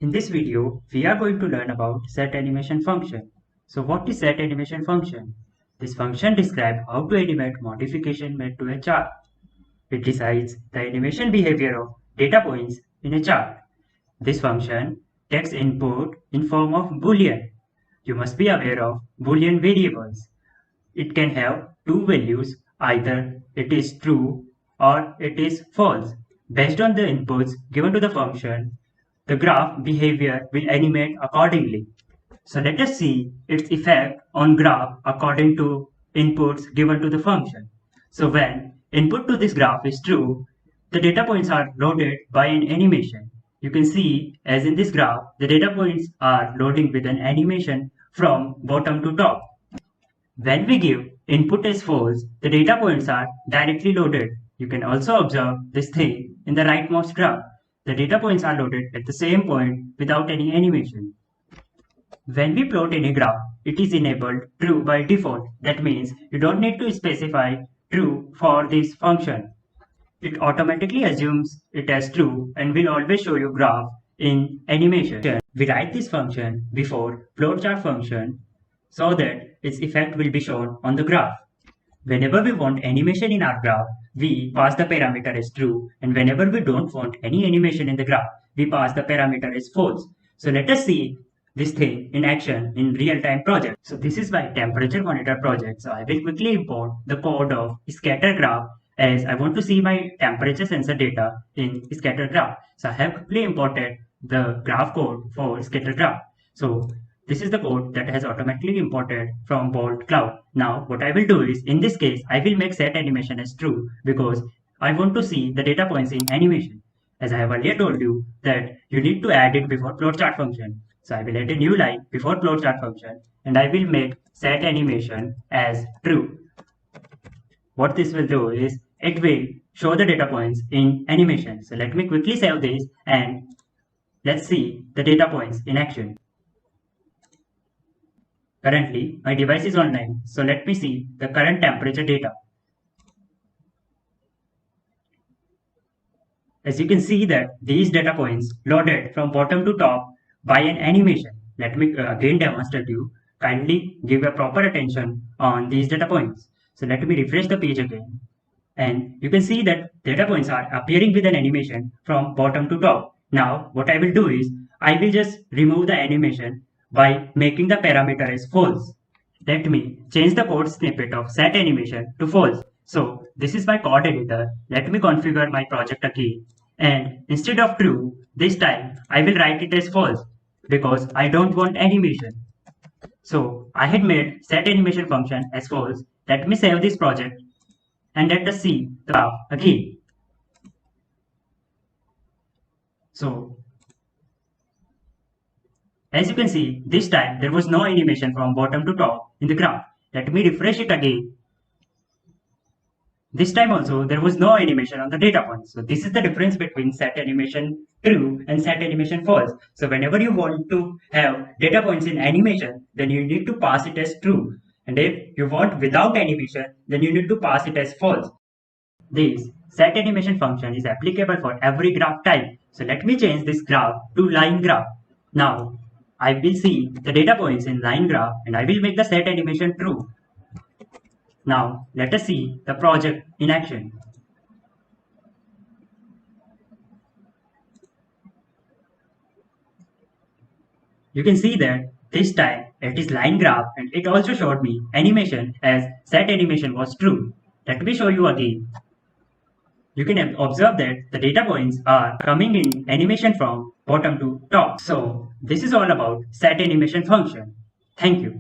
In this video, we are going to learn about set animation function. So what is set animation function? This function describes how to animate modification made to a chart. It decides the animation behavior of data points in a chart. This function takes input in form of boolean. You must be aware of boolean variables. It can have two values, either it is true or it is false. Based on the inputs given to the function, the graph behavior will animate accordingly. So let us see its effect on graph according to inputs given to the function. So when input to this graph is true, the data points are loaded by an animation. You can see as in this graph, the data points are loading with an animation from bottom to top. When we give input as false, the data points are directly loaded. You can also observe this thing in the rightmost graph. The data points are loaded at the same point without any animation. When we plot any graph, it is enabled true by default. That means you don't need to specify true for this function. It automatically assumes it as true and will always show you graph in animation. We write this function before plotchart function so that its effect will be shown on the graph. Whenever we want animation in our graph, we pass the parameter as true, and whenever we don't want any animation in the graph, we pass the parameter as false. So let us see this thing in action in real-time project. So this is my temperature monitor project. So I will quickly import the code of scatter graph as I want to see my temperature sensor data in scatter graph. So I have quickly imported the graph code for scatter graph. So this is the code that has automatically imported from Bolt Cloud. Now what I will do is, in this case, I will make set animation as true because I want to see the data points in animation. As I have earlier told you that you need to add it before plotchart function. So I will add a new line before plotchart function and I will make set animation as true. What this will do is it will show the data points in animation. So let me quickly save this and let's see the data points in action. Currently, my device is online, so let me see the current temperature data. As you can see that these data points loaded from bottom to top by an animation. Let me again demonstrate you. Kindly give a proper attention on these data points. So let me refresh the page again. And you can see that data points are appearing with an animation from bottom to top. Now, what I will do is, I will just remove the animation by making the parameter as false. Let me change the code snippet of set animation to false. So this is my code editor. Let me configure my project again. And instead of true, this time I will write it as false because I don't want animation. So I had made set animation function as false. Let me save this project and let us see the graph again. So as you can see, this time there was no animation from bottom to top in the graph. Let me refresh it again. This time also there was no animation on the data points. So this is the difference between set animation true and set animation false. So whenever you want to have data points in animation, then you need to pass it as true. And if you want without animation, then you need to pass it as false. This set animation function is applicable for every graph type. So let me change this graph to line graph. Now I will see the data points in line graph and I will make the set animation true. Now let us see the project in action. You can see that this time it is line graph and it also showed me animation as set animation was true. Let me show you again. You can observe that the data points are coming in animation from bottom to top. So this is all about set animation function. Thank you.